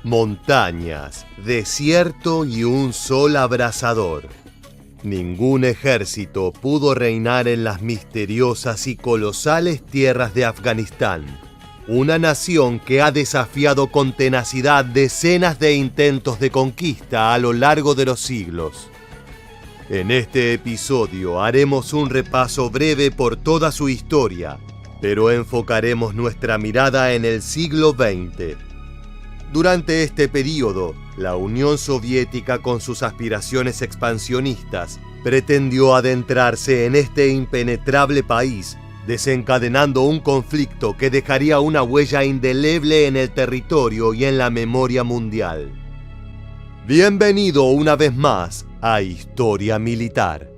Montañas, desierto y un sol abrasador. Ningún ejército pudo reinar en las misteriosas y colosales tierras de Afganistán, una nación que ha desafiado con tenacidad decenas de intentos de conquista a lo largo de los siglos. En este episodio haremos un repaso breve por toda su historia, pero enfocaremos nuestra mirada en el siglo XX. Durante este periodo, la Unión Soviética, con sus aspiraciones expansionistas, pretendió adentrarse en este impenetrable país, desencadenando un conflicto que dejaría una huella indeleble en el territorio y en la memoria mundial. Bienvenido una vez más a Historia Militar.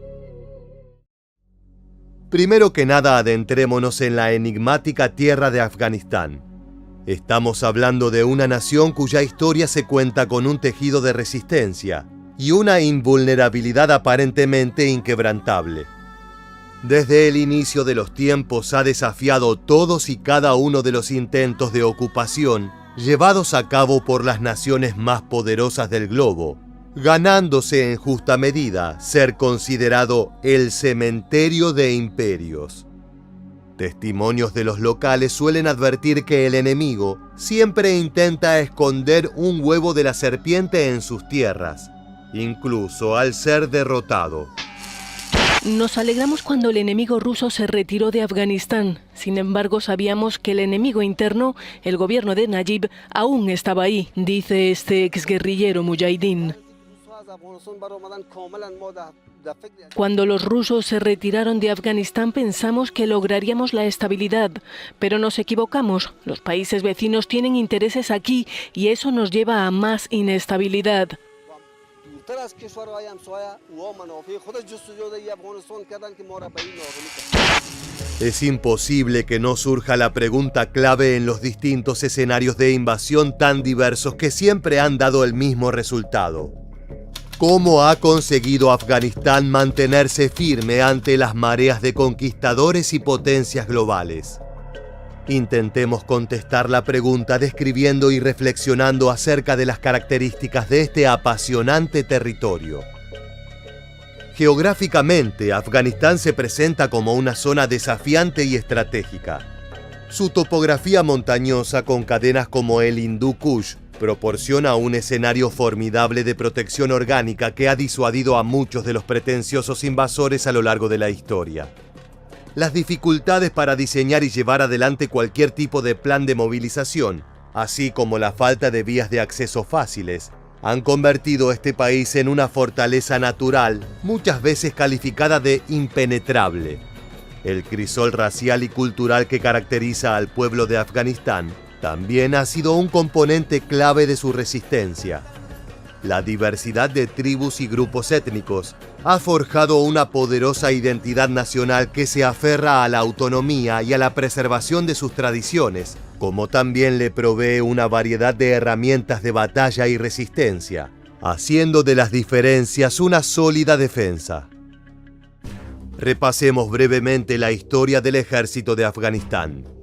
Primero que nada, adentrémonos en la enigmática tierra de Afganistán. Estamos hablando de una nación cuya historia se cuenta con un tejido de resistencia y una invulnerabilidad aparentemente inquebrantable. Desde el inicio de los tiempos ha desafiado todos y cada uno de los intentos de ocupación llevados a cabo por las naciones más poderosas del globo, ganándose en justa medida ser considerado el cementerio de imperios. Testimonios de los locales suelen advertir que el enemigo siempre intenta esconder un huevo de la serpiente en sus tierras, incluso al ser derrotado. Nos alegramos cuando el enemigo ruso se retiró de Afganistán. Sin embargo, sabíamos que el enemigo interno, el gobierno de Najib, aún estaba ahí, dice este exguerrillero mujahidín. Cuando los rusos se retiraron de Afganistán pensamos que lograríamos la estabilidad, pero nos equivocamos. Los países vecinos tienen intereses aquí y eso nos lleva a más inestabilidad. Es imposible que no surja la pregunta clave en los distintos escenarios de invasión tan diversos que siempre han dado el mismo resultado. ¿Cómo ha conseguido Afganistán mantenerse firme ante las mareas de conquistadores y potencias globales? Intentemos contestar la pregunta describiendo y reflexionando acerca de las características de este apasionante territorio. Geográficamente, Afganistán se presenta como una zona desafiante y estratégica. Su topografía montañosa con cadenas como el Hindú Kush proporciona un escenario formidable de protección orgánica que ha disuadido a muchos de los pretenciosos invasores a lo largo de la historia. Las dificultades para diseñar y llevar adelante cualquier tipo de plan de movilización, así como la falta de vías de acceso fáciles, han convertido este país en una fortaleza natural, muchas veces calificada de impenetrable. El crisol racial y cultural que caracteriza al pueblo de Afganistán también ha sido un componente clave de su resistencia. La diversidad de tribus y grupos étnicos ha forjado una poderosa identidad nacional que se aferra a la autonomía y a la preservación de sus tradiciones, como también le provee una variedad de herramientas de batalla y resistencia, haciendo de las diferencias una sólida defensa. Repasemos brevemente la historia del ejército de Afganistán.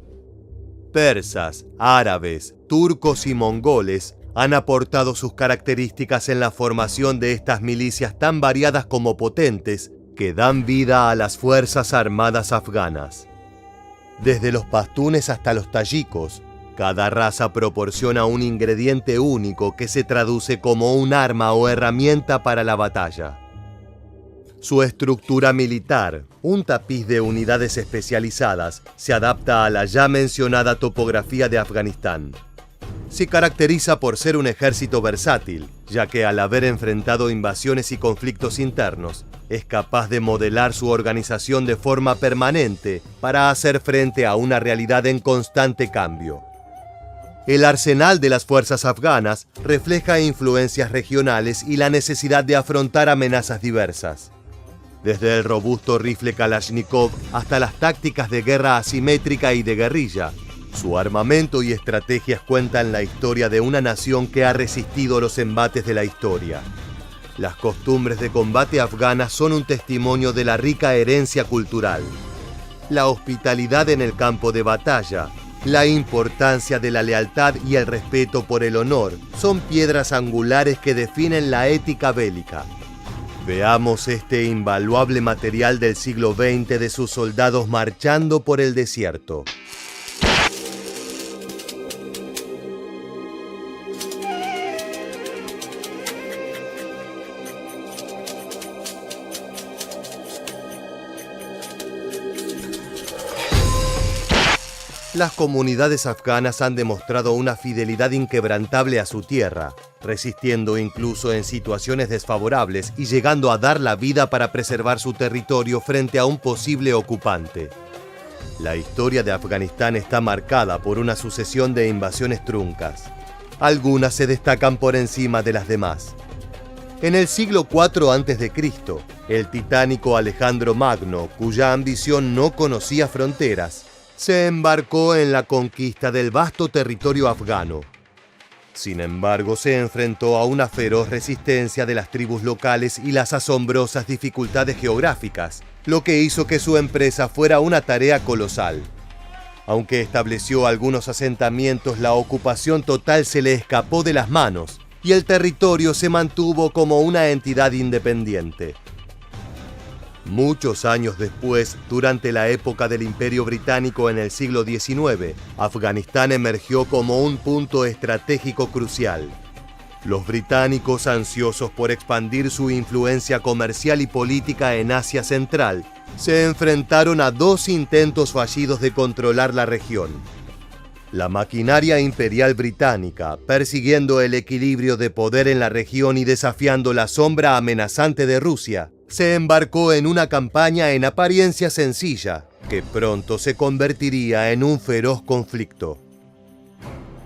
Persas, árabes, turcos y mongoles han aportado sus características en la formación de estas milicias tan variadas como potentes que dan vida a las fuerzas armadas afganas. Desde los pastunes hasta los tayikos, cada raza proporciona un ingrediente único que se traduce como un arma o herramienta para la batalla. Su estructura militar, un tapiz de unidades especializadas, se adapta a la ya mencionada topografía de Afganistán. Se caracteriza por ser un ejército versátil, ya que al haber enfrentado invasiones y conflictos internos, es capaz de modelar su organización de forma permanente para hacer frente a una realidad en constante cambio. El arsenal de las fuerzas afganas refleja influencias regionales y la necesidad de afrontar amenazas diversas. Desde el robusto rifle Kalashnikov hasta las tácticas de guerra asimétrica y de guerrilla, su armamento y estrategias cuentan la historia de una nación que ha resistido los embates de la historia. Las costumbres de combate afganas son un testimonio de la rica herencia cultural. La hospitalidad en el campo de batalla, La importancia de la lealtad y el respeto por el honor son piedras angulares que definen la ética bélica. Veamos este invaluable material del siglo XX de sus soldados marchando por el desierto. Las comunidades afganas han demostrado una fidelidad inquebrantable a su tierra, resistiendo incluso en situaciones desfavorables y llegando a dar la vida para preservar su territorio frente a un posible ocupante. La historia de Afganistán está marcada por una sucesión de invasiones truncas. Algunas se destacan por encima de las demás. En el siglo IV a.C., el titánico Alejandro Magno, cuya ambición no conocía fronteras, se embarcó en la conquista del vasto territorio afgano. Sin embargo, se enfrentó a una feroz resistencia de las tribus locales y las asombrosas dificultades geográficas, lo que hizo que su empresa fuera una tarea colosal. Aunque estableció algunos asentamientos, la ocupación total se le escapó de las manos y el territorio se mantuvo como una entidad independiente. Muchos años después, durante la época del Imperio Británico en el siglo XIX, Afganistán emergió como un punto estratégico crucial. Los británicos, ansiosos por expandir su influencia comercial y política en Asia Central, se enfrentaron a dos intentos fallidos de controlar la región. La maquinaria imperial británica, persiguiendo el equilibrio de poder en la región y desafiando la sombra amenazante de Rusia, se embarcó en una campaña en apariencia sencilla, que pronto se convertiría en un feroz conflicto.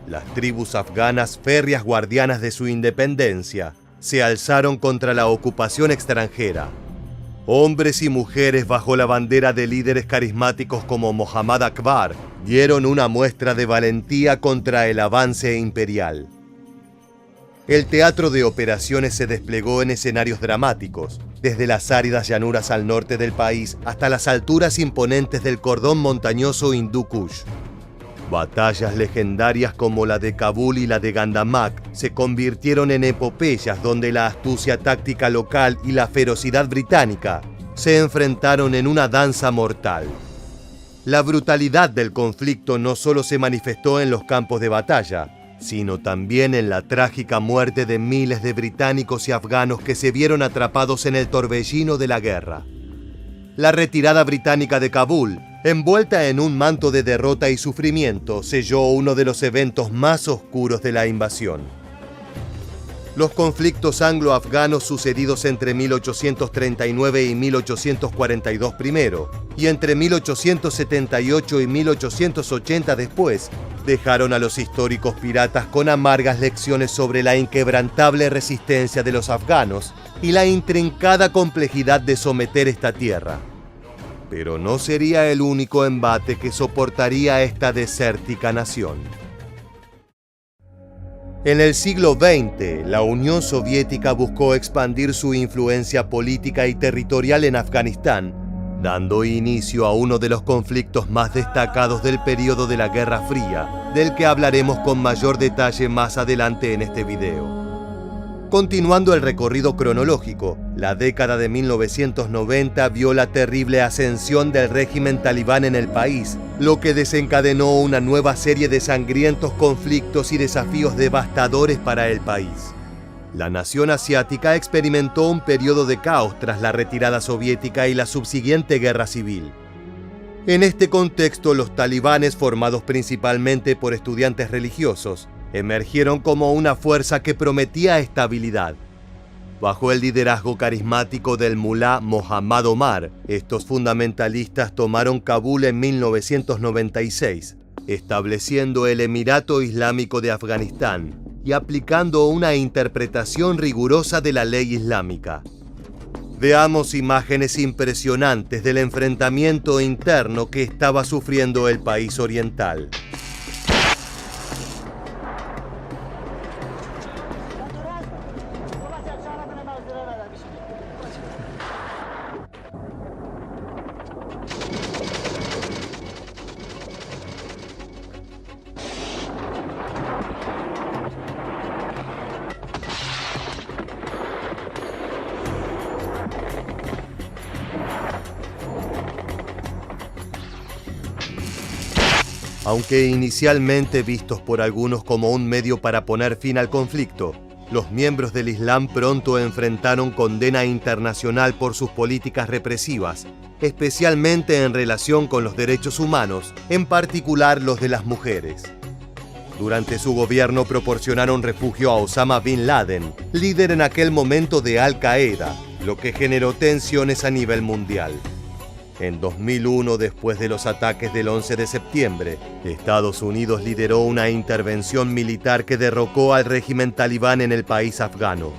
Las tribus afganas, férreas guardianas de su independencia, se alzaron contra la ocupación extranjera. Hombres y mujeres bajo la bandera de líderes carismáticos como Mohammad Akbar dieron una muestra de valentía contra el avance imperial. El teatro de operaciones se desplegó en escenarios dramáticos, desde las áridas llanuras al norte del país hasta las alturas imponentes del cordón montañoso Hindú Kush. Batallas legendarias como la de Kabul y la de Gandamak se convirtieron en epopeyas donde la astucia táctica local y la ferocidad británica se enfrentaron en una danza mortal. La brutalidad del conflicto no solo se manifestó en los campos de batalla, sino también en la trágica muerte de miles de británicos y afganos que se vieron atrapados en el torbellino de la guerra. La retirada británica de Kabul, envuelta en un manto de derrota y sufrimiento, selló uno de los eventos más oscuros de la invasión. Los conflictos anglo-afganos sucedidos entre 1839 y 1842 primero, y entre 1878 y 1880 después, dejaron a los históricos piratas con amargas lecciones sobre la inquebrantable resistencia de los afganos y la intrincada complejidad de someter esta tierra. Pero no sería el único embate que soportaría esta desértica nación. En el siglo XX, la Unión Soviética buscó expandir su influencia política y territorial en Afganistán, dando inicio a uno de los conflictos más destacados del período de la Guerra Fría, del que hablaremos con mayor detalle más adelante en este video. Continuando el recorrido cronológico, la década de 1990 vio la terrible ascensión del régimen talibán en el país, lo que desencadenó una nueva serie de sangrientos conflictos y desafíos devastadores para el país. La nación asiática experimentó un periodo de caos tras la retirada soviética y la subsiguiente guerra civil. En este contexto, los talibanes, formados principalmente por estudiantes religiosos, emergieron como una fuerza que prometía estabilidad. Bajo el liderazgo carismático del mulá Mohammad Omar, estos fundamentalistas tomaron Kabul en 1996, estableciendo el Emirato Islámico de Afganistán y aplicando una interpretación rigurosa de la ley islámica. Veamos imágenes impresionantes del enfrentamiento interno que estaba sufriendo el país oriental. Aunque inicialmente vistos por algunos como un medio para poner fin al conflicto, los miembros del Islam pronto enfrentaron condena internacional por sus políticas represivas, especialmente en relación con los derechos humanos, en particular los de las mujeres. Durante su gobierno proporcionaron refugio a Osama Bin Laden, líder en aquel momento de Al-Qaeda, lo que generó tensiones a nivel mundial. En 2001, después de los ataques del 11 de septiembre, Estados Unidos lideró una intervención militar que derrocó al régimen talibán en el país afgano.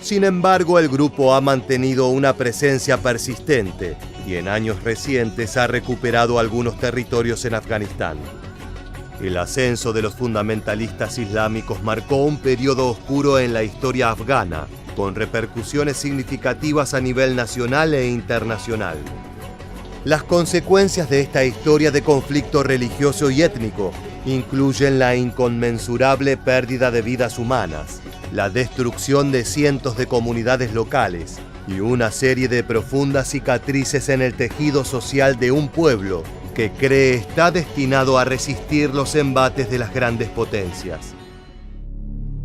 Sin embargo, el grupo ha mantenido una presencia persistente y en años recientes ha recuperado algunos territorios en Afganistán. El ascenso de los fundamentalistas islámicos marcó un periodo oscuro en la historia afgana, con repercusiones significativas a nivel nacional e internacional. Las consecuencias de esta historia de conflicto religioso y étnico incluyen la inconmensurable pérdida de vidas humanas, la destrucción de cientos de comunidades locales y una serie de profundas cicatrices en el tejido social de un pueblo que cree está destinado a resistir los embates de las grandes potencias.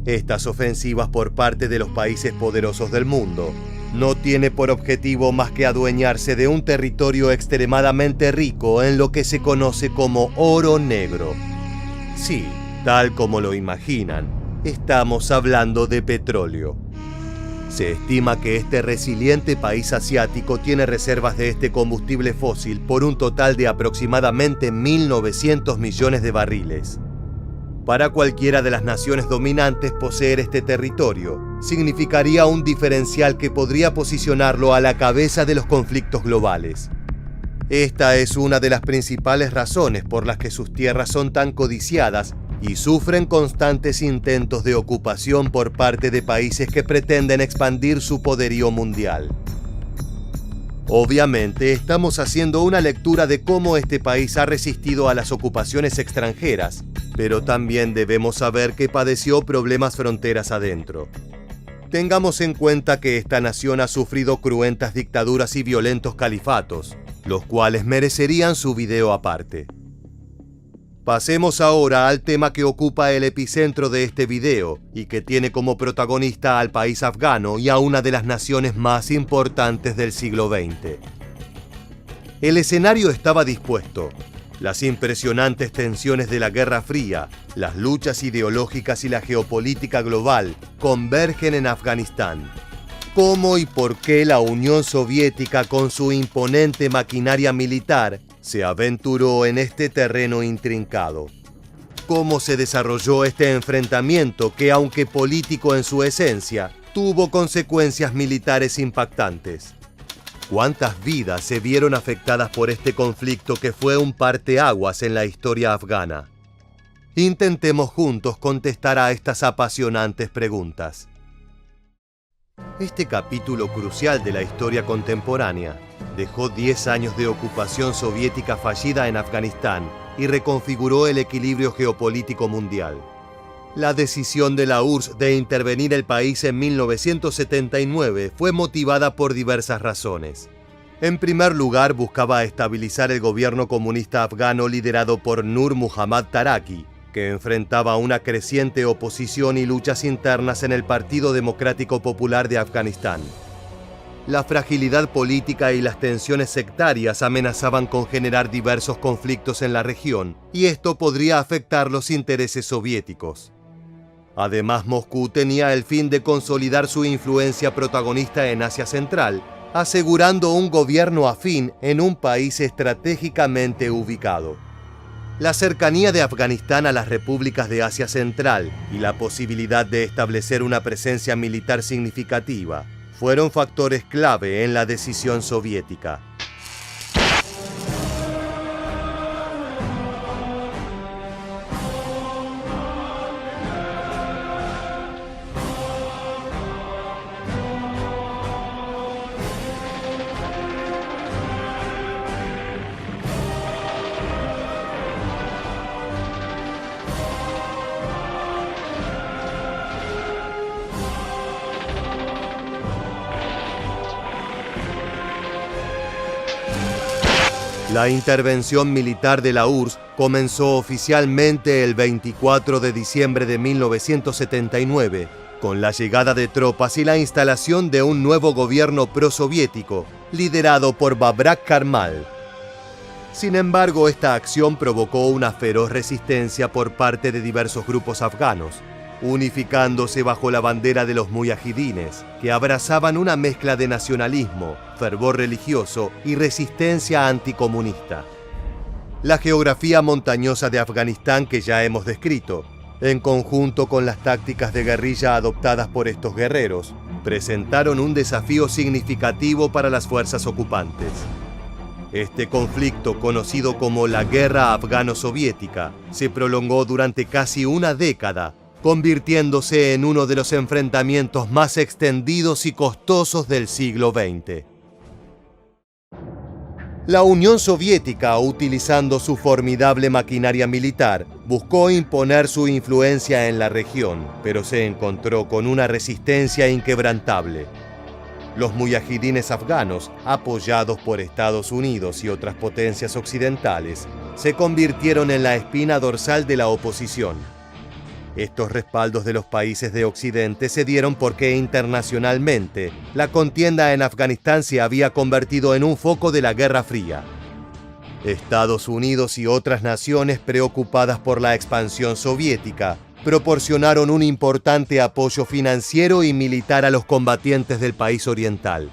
Estas ofensivas por parte de los países poderosos del mundo no tiene por objetivo más que adueñarse de un territorio extremadamente rico en lo que se conoce como oro negro. Sí, tal como lo imaginan, estamos hablando de petróleo. Se estima que este resiliente país asiático tiene reservas de este combustible fósil por un total de aproximadamente 1.900 millones de barriles. Para cualquiera de las naciones dominantes poseer este territorio significaría un diferencial que podría posicionarlo a la cabeza de los conflictos globales. Esta es una de las principales razones por las que sus tierras son tan codiciadas y sufren constantes intentos de ocupación por parte de países que pretenden expandir su poderío mundial. Obviamente, estamos haciendo una lectura de cómo este país ha resistido a las ocupaciones extranjeras, pero también debemos saber que padeció problemas fronteras adentro. Tengamos en cuenta que esta nación ha sufrido cruentas dictaduras y violentos califatos, los cuales merecerían su video aparte. Pasemos ahora al tema que ocupa el epicentro de este video y que tiene como protagonista al país afgano y a una de las naciones más importantes del siglo XX. El escenario estaba dispuesto. Las impresionantes tensiones de la Guerra Fría, las luchas ideológicas y la geopolítica global convergen en Afganistán. ¿Cómo y por qué la Unión Soviética, con su imponente maquinaria militar, se aventuró en este terreno intrincado? ¿Cómo se desarrolló este enfrentamiento que, aunque político en su esencia, tuvo consecuencias militares impactantes? ¿Cuántas vidas se vieron afectadas por este conflicto que fue un parteaguas en la historia afgana? Intentemos juntos contestar a estas apasionantes preguntas. Este capítulo crucial de la historia contemporánea dejó 10 años de ocupación soviética fallida en Afganistán y reconfiguró el equilibrio geopolítico mundial. La decisión de la URSS de intervenir el país en 1979 fue motivada por diversas razones. En primer lugar, buscaba estabilizar el gobierno comunista afgano liderado por Nur Muhammad Taraki, que enfrentaba una creciente oposición y luchas internas en el Partido Democrático Popular de Afganistán. La fragilidad política y las tensiones sectarias amenazaban con generar diversos conflictos en la región, y esto podría afectar los intereses soviéticos. Además, Moscú tenía el fin de consolidar su influencia protagonista en Asia Central, asegurando un gobierno afín en un país estratégicamente ubicado. La cercanía de Afganistán a las repúblicas de Asia Central y la posibilidad de establecer una presencia militar significativa fueron factores clave en la decisión soviética. La intervención militar de la URSS comenzó oficialmente el 24 de diciembre de 1979, con la llegada de tropas y la instalación de un nuevo gobierno prosoviético, liderado por Babrak Karmal. Sin embargo, esta acción provocó una feroz resistencia por parte de diversos grupos afganos, unificándose bajo la bandera de los mujahidines, que abrazaban una mezcla de nacionalismo, fervor religioso y resistencia anticomunista. La geografía montañosa de Afganistán que ya hemos descrito, en conjunto con las tácticas de guerrilla adoptadas por estos guerreros, presentaron un desafío significativo para las fuerzas ocupantes. Este conflicto, conocido como la Guerra Afgano-Soviética, se prolongó durante casi una década, convirtiéndose en uno de los enfrentamientos más extendidos y costosos del siglo XX. La Unión Soviética, utilizando su formidable maquinaria militar, buscó imponer su influencia en la región, pero se encontró con una resistencia inquebrantable. Los mujahidines afganos, apoyados por Estados Unidos y otras potencias occidentales, se convirtieron en la espina dorsal de la oposición. Estos respaldos de los países de Occidente se dieron porque internacionalmente la contienda en Afganistán se había convertido en un foco de la Guerra Fría. Estados Unidos y otras naciones preocupadas por la expansión soviética proporcionaron un importante apoyo financiero y militar a los combatientes del país oriental.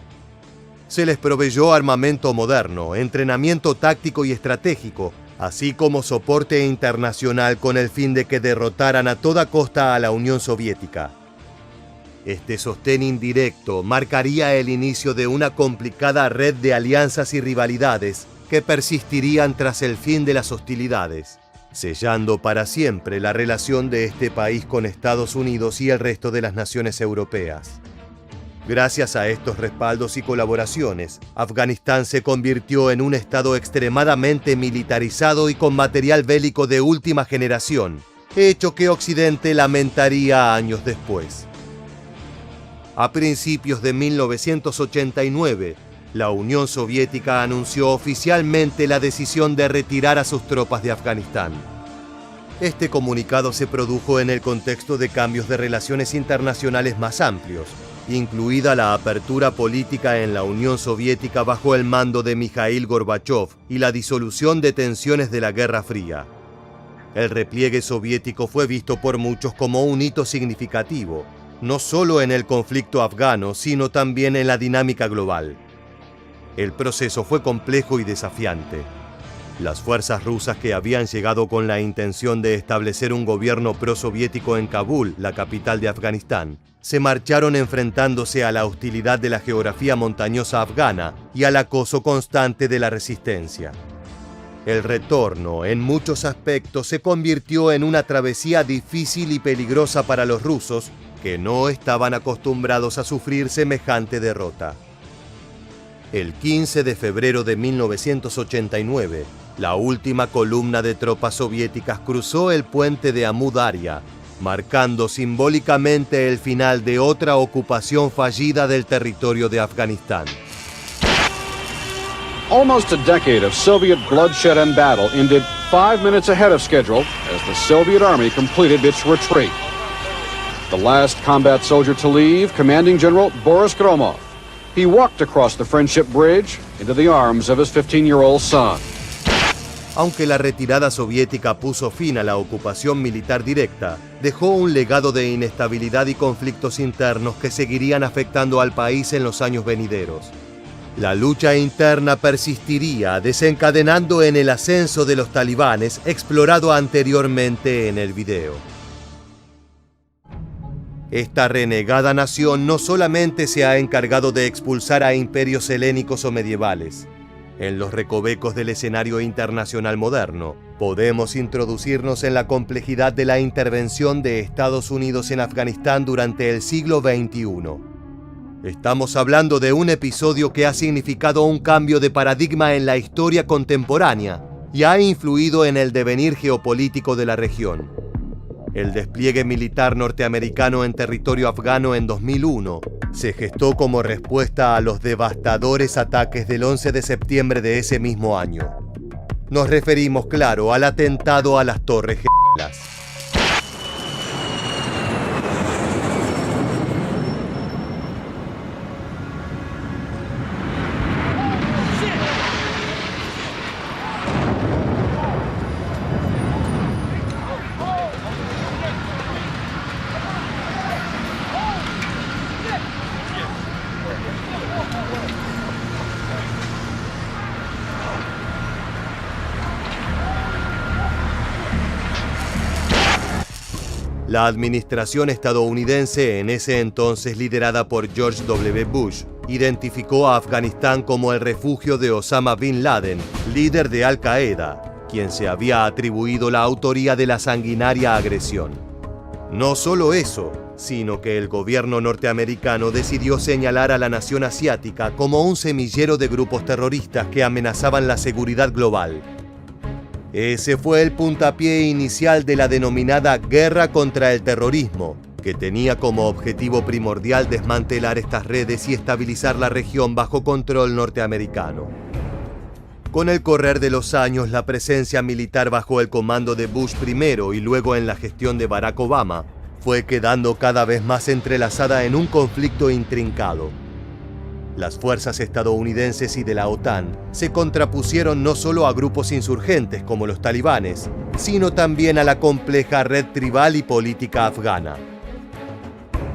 Se les proveyó armamento moderno, entrenamiento táctico y estratégico, así como soporte internacional con el fin de que derrotaran a toda costa a la Unión Soviética. Este sostén indirecto marcaría el inicio de una complicada red de alianzas y rivalidades que persistirían tras el fin de las hostilidades, sellando para siempre la relación de este país con Estados Unidos y el resto de las naciones europeas. Gracias a estos respaldos y colaboraciones, Afganistán se convirtió en un estado extremadamente militarizado y con material bélico de última generación, hecho que Occidente lamentaría años después. A principios de 1989, la Unión Soviética anunció oficialmente la decisión de retirar a sus tropas de Afganistán. Este comunicado se produjo en el contexto de cambios de relaciones internacionales más amplios, incluida la apertura política en la Unión Soviética bajo el mando de Mikhail Gorbachov y la disolución de tensiones de la Guerra Fría. El repliegue soviético fue visto por muchos como un hito significativo, no solo en el conflicto afgano, sino también en la dinámica global. El proceso fue complejo y desafiante. Las fuerzas rusas que habían llegado con la intención de establecer un gobierno prosoviético en Kabul, la capital de Afganistán, se marcharon enfrentándose a la hostilidad de la geografía montañosa afgana y al acoso constante de la resistencia. El retorno, en muchos aspectos, se convirtió en una travesía difícil y peligrosa para los rusos, que no estaban acostumbrados a sufrir semejante derrota. El 15 de febrero de 1989, la última columna de tropas soviéticas cruzó el puente de Amu Daria, marcando simbólicamente el final de otra ocupación fallida del territorio de Afganistán. Almost a decade of Soviet bloodshed and battle ended 5 minutes ahead of schedule as the Soviet Army completed its retreat. The last combat soldier to leave, Commanding General Boris Gromov. He walked across the Friendship Bridge into the arms of his 15-year-old son. Aunque la retirada soviética puso fin a la ocupación militar directa, dejó un legado de inestabilidad y conflictos internos que seguirían afectando al país en los años venideros. La lucha interna persistiría, desencadenando en el ascenso de los talibanes, explorado anteriormente en el video. Esta renegada nación no solamente se ha encargado de expulsar a imperios helénicos o medievales. En los recovecos del escenario internacional moderno, podemos introducirnos en la complejidad de la intervención de Estados Unidos en Afganistán durante el siglo XXI. Estamos hablando de un episodio que ha significado un cambio de paradigma en la historia contemporánea y ha influido en el devenir geopolítico de la región. El despliegue militar norteamericano en territorio afgano en 2001 se gestó como respuesta a los devastadores ataques del 11 de septiembre de ese mismo año. Nos referimos, claro, al atentado a las Torres Gemelas. La administración estadounidense, en ese entonces liderada por George W. Bush, identificó a Afganistán como el refugio de Osama Bin Laden, líder de Al-Qaeda, quien se había atribuido la autoría de la sanguinaria agresión. No solo eso, sino que el gobierno norteamericano decidió señalar a la nación asiática como un semillero de grupos terroristas que amenazaban la seguridad global. Ese fue el puntapié inicial de la denominada Guerra contra el Terrorismo, que tenía como objetivo primordial desmantelar estas redes y estabilizar la región bajo control norteamericano. Con el correr de los años, la presencia militar bajo el comando de Bush primero y luego en la gestión de Barack Obama fue quedando cada vez más entrelazada en un conflicto intrincado. Las fuerzas estadounidenses y de la OTAN se contrapusieron no solo a grupos insurgentes como los talibanes, sino también a la compleja red tribal y política afgana.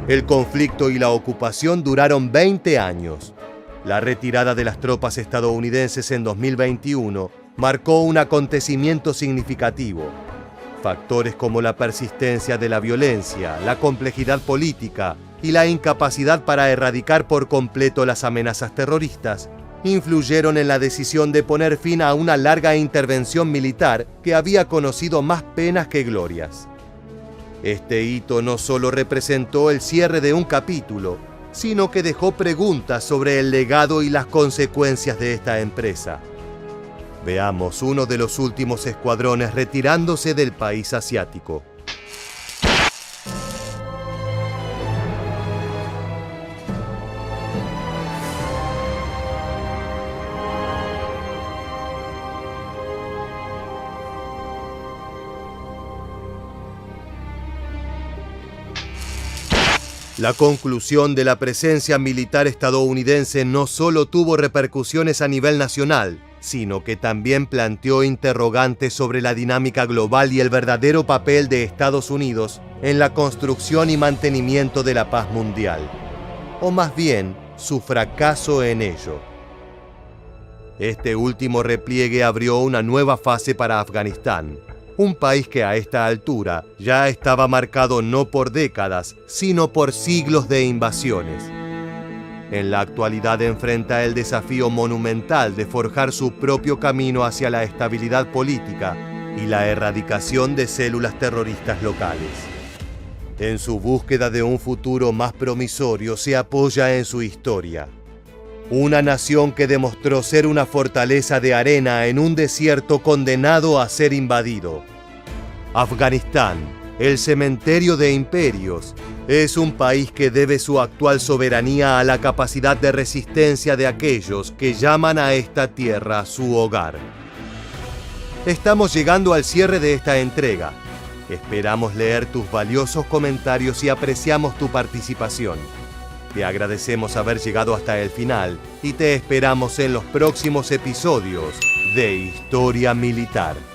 El conflicto y la ocupación duraron 20 años. La retirada de las tropas estadounidenses en 2021 marcó un acontecimiento significativo. Factores como la persistencia de la violencia, la complejidad política y la incapacidad para erradicar por completo las amenazas terroristas influyeron en la decisión de poner fin a una larga intervención militar que había conocido más penas que glorias. Este hito no solo representó el cierre de un capítulo, sino que dejó preguntas sobre el legado y las consecuencias de esta empresa. Veamos uno de los últimos escuadrones retirándose del país asiático. La conclusión de la presencia militar estadounidense no solo tuvo repercusiones a nivel nacional, sino que también planteó interrogantes sobre la dinámica global y el verdadero papel de Estados Unidos en la construcción y mantenimiento de la paz mundial, o más bien, su fracaso en ello. Este último repliegue abrió una nueva fase para Afganistán, un país que a esta altura ya estaba marcado no por décadas, sino por siglos de invasiones. En la actualidad enfrenta el desafío monumental de forjar su propio camino hacia la estabilidad política y la erradicación de células terroristas locales. En su búsqueda de un futuro más promisorio se apoya en su historia. Una nación que demostró ser una fortaleza de arena en un desierto condenado a ser invadido. Afganistán, el cementerio de imperios, es un país que debe su actual soberanía a la capacidad de resistencia de aquellos que llaman a esta tierra su hogar. Estamos llegando al cierre de esta entrega. Esperamos leer tus valiosos comentarios y apreciamos tu participación. Te agradecemos haber llegado hasta el final y te esperamos en los próximos episodios de Historia Militar.